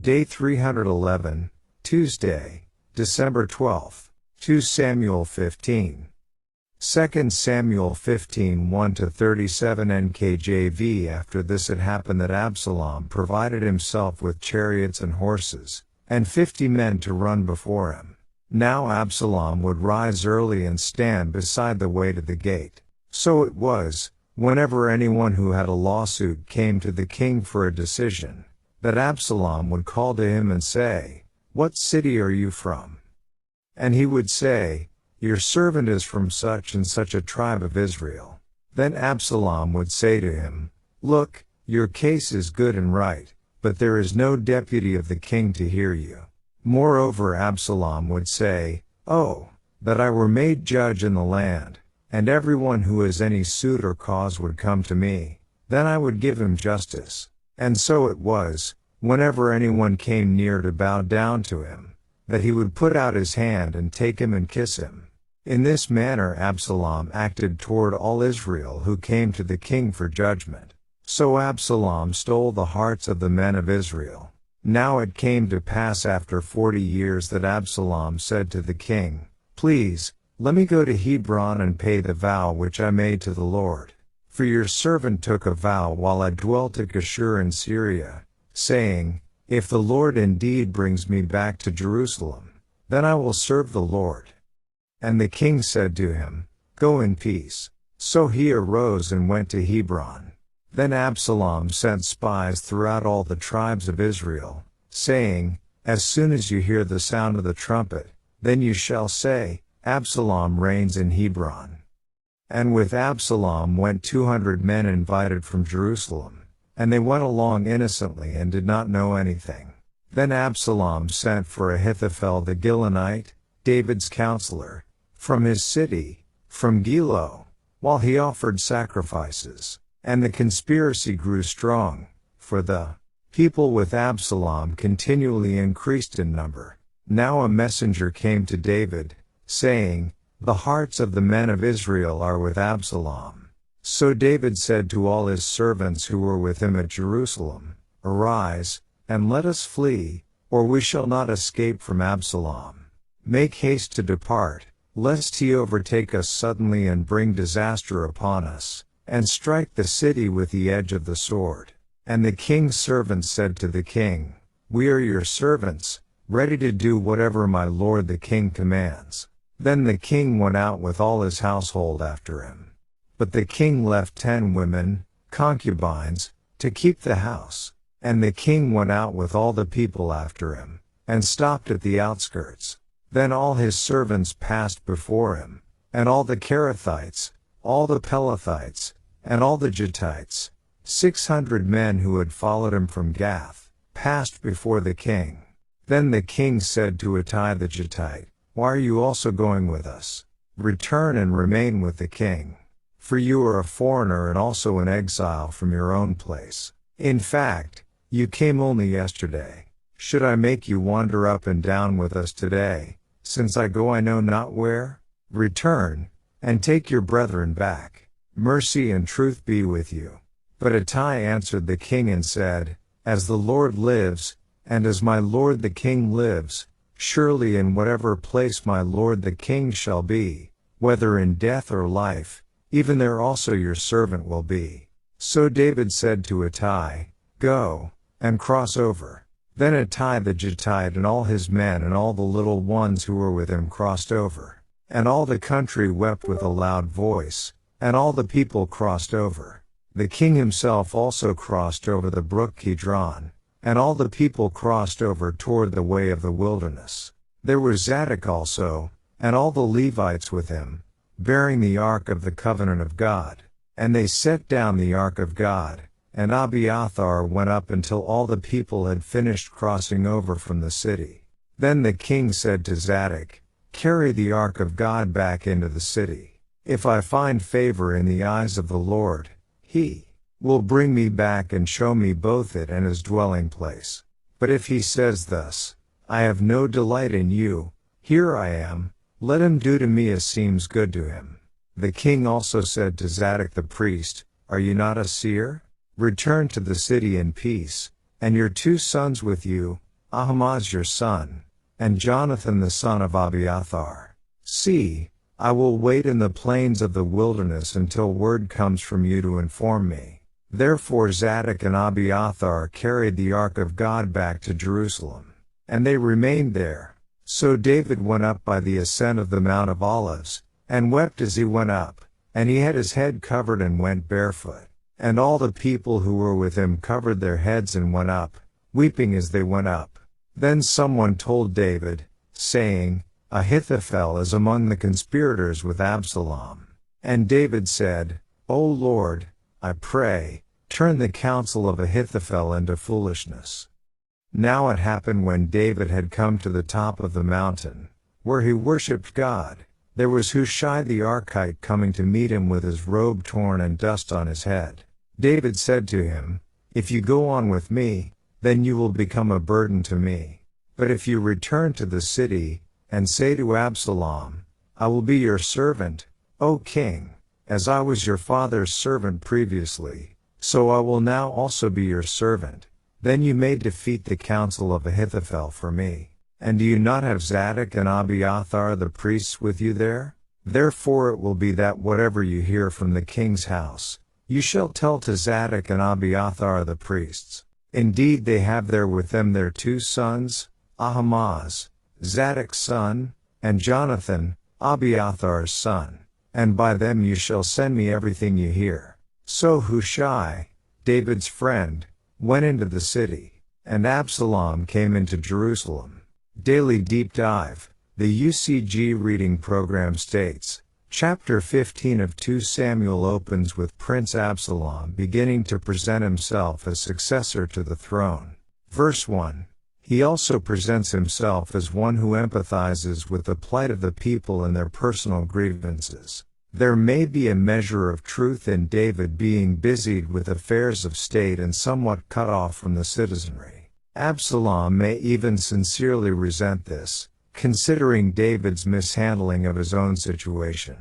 Day 311, Tuesday, December 12th, 2 Samuel 15. 2 Samuel 15 1-37 NKJV. After this it happened that Absalom provided himself with chariots and horses, and 50 men to run before him. Now Absalom would rise early and stand beside the way to the gate. So it was, whenever anyone who had a lawsuit came to the king for a decision, that Absalom would call to him and say, "What city are you from?" And he would say, "Your servant is from such and such a tribe of Israel." Then Absalom would say to him, "Look, your case is good and right, but there is no deputy of the king to hear you." Moreover, Absalom would say, "Oh, that I were made judge in the land, and everyone who has any suit or cause would come to me, then I would give him justice." And so it was, whenever anyone came near to bow down to him, that he would put out his hand and take him and kiss him. In this manner Absalom acted toward all Israel who came to the king for judgment. So Absalom stole the hearts of the men of Israel. Now it came to pass after 40 years that Absalom said to the king, "Please, let me go to Hebron and pay the vow which I made to the Lord. For your servant took a vow while I dwelt at Geshur in Syria, saying, if the Lord indeed brings me back to Jerusalem, then I will serve the Lord." And the king said to him, "Go in peace." So he arose and went to Hebron. Then Absalom sent spies throughout all the tribes of Israel, saying, "As soon as you hear the sound of the trumpet, then you shall say, Absalom reigns in Hebron." And with Absalom went 200 men invited from Jerusalem, and they went along innocently and did not know anything. Then Absalom sent for Ahithophel the Gilonite, David's counselor, from his city, from Gilo, while he offered sacrifices. And the conspiracy grew strong, for the people with Absalom continually increased in number. Now a messenger came to David, saying, "The hearts of the men of Israel are with Absalom." So David said to all his servants who were with him at Jerusalem, "Arise, and let us flee, or we shall not escape from Absalom. Make haste to depart, lest he overtake us suddenly and bring disaster upon us, and strike the city with the edge of the sword." And the king's servants said to the king, "We are your servants, ready to do whatever my lord the king commands." Then the king went out with all his household after him. But the king left 10 women, concubines, to keep the house. And the king went out with all the people after him, and stopped at the outskirts. Then all his servants passed before him, and all the Kerethites, all the Pelethites, and all the Gittites, 600 men who had followed him from Gath, passed before the king. Then the king said to Ittai the Gittite, "Why are you also going with us? Return and remain with the king. For you are a foreigner and also an exile from your own place. In fact, you came only yesterday. Should I make you wander up and down with us today, since I go I know not where? Return, and take your brethren back. Mercy and truth be with you." But Ittai answered the king and said, "As the Lord lives, and as my lord the king lives, surely in whatever place my lord the king shall be, whether in death or life, even there also your servant will be." So David said to Ittai, "Go, and cross over." Then Ittai the Gittite and all his men and all the little ones who were with him crossed over. And all the country wept with a loud voice, and all the people crossed over. The king himself also crossed over the brook Kidron, and all the people crossed over toward the way of the wilderness. There was Zadok also, and all the Levites with him, bearing the ark of the covenant of God. And they set down the ark of God, and Abiathar went up until all the people had finished crossing over from the city. Then the king said to Zadok, "Carry the ark of God back into the city. If I find favor in the eyes of the Lord, he will bring me back and show me both it and his dwelling place. But if he says thus, I have no delight in you, here I am, let him do to me as seems good to him." The king also said to Zadok the priest, "Are you not a seer? Return to the city in peace, and your 2 sons with you, Ahimaaz your son, and Jonathan the son of Abiathar. See, I will wait in the plains of the wilderness until word comes from you to inform me." Therefore Zadok and Abiathar carried the ark of God back to Jerusalem. And they remained there. So David went up by the ascent of the Mount of Olives, and wept as he went up, and he had his head covered and went barefoot. And all the people who were with him covered their heads and went up, weeping as they went up. Then someone told David, saying, "Ahithophel is among the conspirators with Absalom." And David said, "O Lord, I pray, turn the counsel of Ahithophel into foolishness." Now it happened when David had come to the top of the mountain, where he worshipped God, there was Hushai the Archite coming to meet him with his robe torn and dust on his head. David said to him, "If you go on with me, then you will become a burden to me. But if you return to the city, and say to Absalom, 'I will be your servant, O king, as I was your father's servant previously, so I will now also be your servant,' then you may defeat the counsel of Ahithophel for me. And do you not have Zadok and Abiathar the priests with you there? Therefore it will be that whatever you hear from the king's house, you shall tell to Zadok and Abiathar the priests. Indeed they have there with them their 2 sons, Ahimaaz, Zadok's son, and Jonathan, Abiathar's son, and by them you shall send me everything you hear." So Hushai, David's friend, went into the city, and Absalom came into Jerusalem. Daily Deep Dive, the UCG reading program states, Chapter 15 of 2 Samuel opens with Prince Absalom beginning to present himself as successor to the throne. Verse 1. He also presents himself as one who empathizes with the plight of the people and their personal grievances. There may be a measure of truth in David being busied with affairs of state and somewhat cut off from the citizenry. Absalom may even sincerely resent this, considering David's mishandling of his own situation.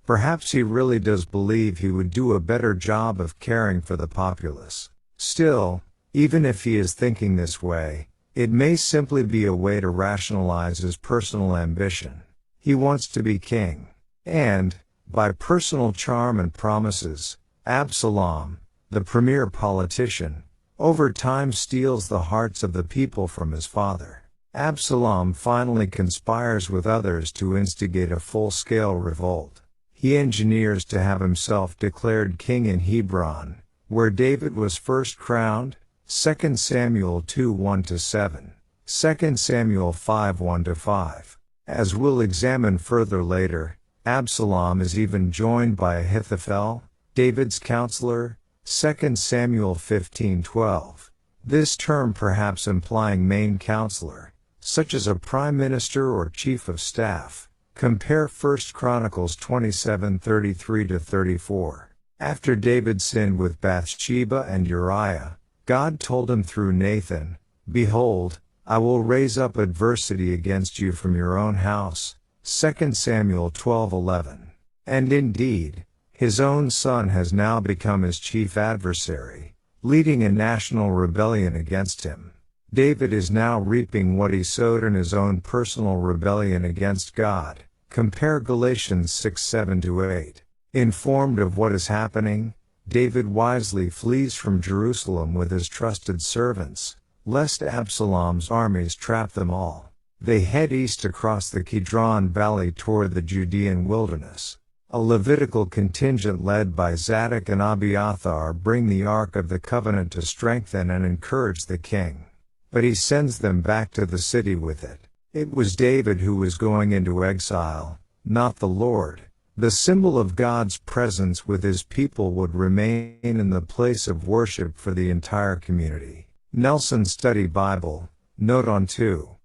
Perhaps he really does believe he would do a better job of caring for the populace. Still, even if he is thinking this way, it may simply be a way to rationalize his personal ambition. He wants to be king. And, by personal charm and promises, Absalom, the premier politician, over time steals the hearts of the people from his father. Absalom finally conspires with others to instigate a full-scale revolt. He engineers to have himself declared king in Hebron, where David was first crowned, 2 Samuel 2:1-7, 2 Samuel 5:1-5. As we'll examine further later, Absalom is even joined by Ahithophel, David's counselor, 2 Samuel 15:12. This term perhaps implying main counselor, such as a prime minister or chief of staff. Compare 1 Chronicles 27:33-34. After David sinned with Bathsheba and Uriah, God told him through Nathan, "Behold, I will raise up adversity against you from your own house." 2 Samuel 12:11. And indeed, his own son has now become his chief adversary, leading a national rebellion against him. David is now reaping what he sowed in his own personal rebellion against God. Compare Galatians 6:7-8. Informed of what is happening, David wisely flees from Jerusalem with his trusted servants, lest Absalom's armies trap them all. They head east across the Kidron Valley toward the Judean wilderness. A Levitical contingent led by Zadok and Abiathar bring the Ark of the Covenant to strengthen and encourage the king. But he sends them back to the city with it. It was David who was going into exile, not the Lord. The symbol of God's presence with his people would remain in the place of worship for the entire community. Nelson Study Bible, note on 2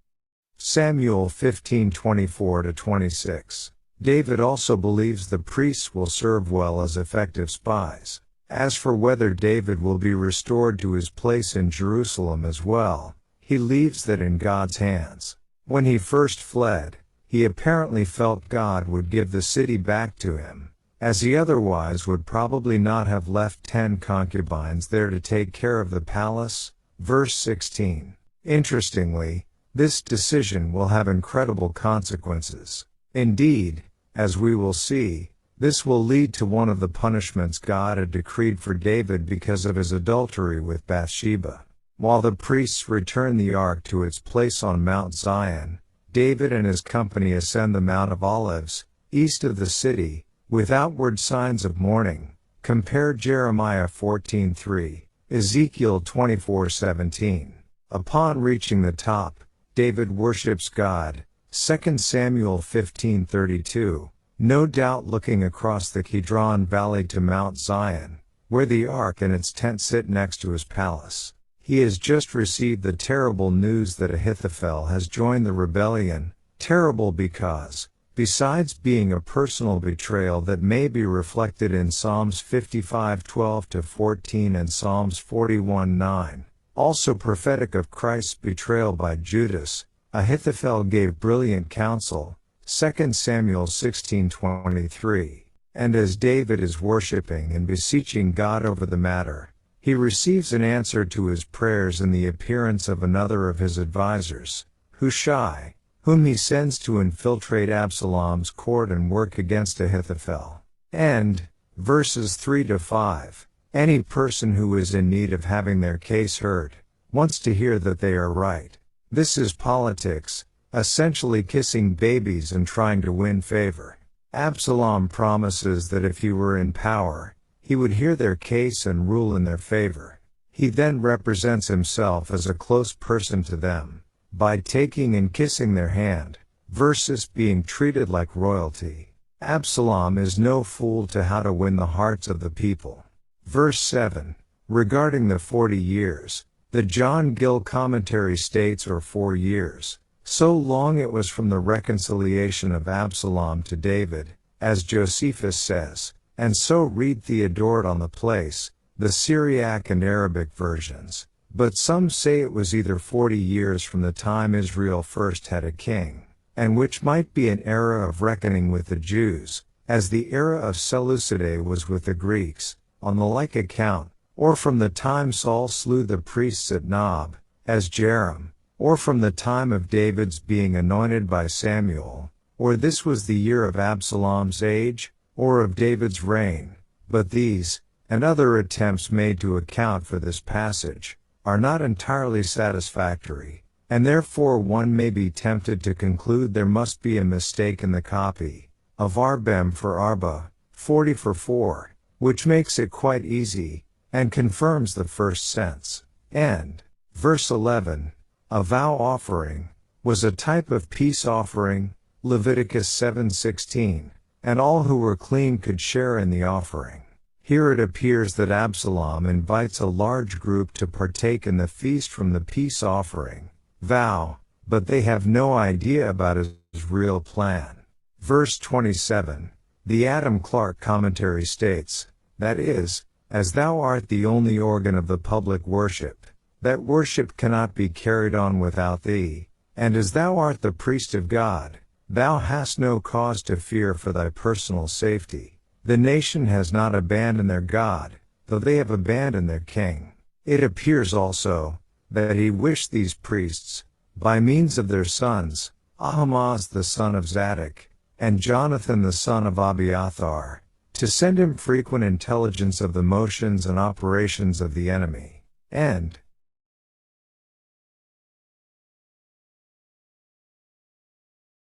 Samuel 15:24-26. David also believes the priests will serve well as effective spies. As for whether David will be restored to his place in Jerusalem as well, he leaves that in God's hands. When he first fled, he apparently felt God would give the city back to him, as he otherwise would probably not have left 10 concubines there to take care of the palace. Verse 16. Interestingly, This decision will have incredible consequences. Indeed, as we will see, this will lead to one of the punishments God had decreed for David because of his adultery with Bathsheba. While the priests return the ark to its place on Mount Zion, David and his company ascend the Mount of Olives, east of the city, with outward signs of mourning. Compare Jeremiah 14:3, Ezekiel 24:17. Upon reaching the top, David worships God, 2 Samuel 15:32, no doubt looking across the Kidron Valley to Mount Zion, where the ark and its tent sit next to his palace. He has just received the terrible news that Ahithophel has joined the rebellion, terrible because, besides being a personal betrayal that may be reflected in Psalms 55:12-14 and Psalms 41:9, also prophetic of Christ's betrayal by Judas, Ahithophel gave brilliant counsel, 2 Samuel 16:23, and as David is worshiping and beseeching God over the matter, he receives an answer to his prayers in the appearance of another of his advisers, Hushai, whom he sends to infiltrate Absalom's court and work against Ahithophel. And, verses 3-5, any person who is in need of having their case heard, wants to hear that they are right. This is politics, essentially kissing babies and trying to win favor. Absalom promises that if he were in power, he would hear their case and rule in their favor. He then represents himself as a close person to them, by taking and kissing their hand, versus being treated like royalty. Absalom is no fool to how to win the hearts of the people. Verse 7, regarding the 40 years, the John Gill commentary states or 4 years, so long it was from the reconciliation of Absalom to David, as Josephus says, and so read Theodoret on the place, the Syriac and Arabic versions, but some say it was either 40 years from the time Israel first had a king, and which might be an era of reckoning with the Jews, as the era of Seleucidae was with the Greeks, on the like account, or from the time Saul slew the priests at Nob, as Jerem, or from the time of David's being anointed by Samuel, or this was the year of Absalom's age, or of David's reign, but these, and other attempts made to account for this passage, are not entirely satisfactory, and therefore one may be tempted to conclude there must be a mistake in the copy, of Arbem for Arba, 40 for 4, which makes it quite easy, and confirms the first sense. And, verse 11, a vow offering, was a type of peace offering, Leviticus 7:16, and all who were clean could share in the offering. Here it appears that Absalom invites a large group to partake in the feast from the peace offering, vow, but they have no idea about his real plan. Verse 27, the Adam Clarke commentary states, that is, as thou art the only organ of the public worship, that worship cannot be carried on without thee, and as thou art the priest of God, thou hast no cause to fear for thy personal safety. The nation has not abandoned their God, though they have abandoned their king. It appears also, that he wished these priests, by means of their sons, Ahimaaz the son of Zadok, and Jonathan the son of Abiathar, to send him frequent intelligence of the motions and operations of the enemy. And,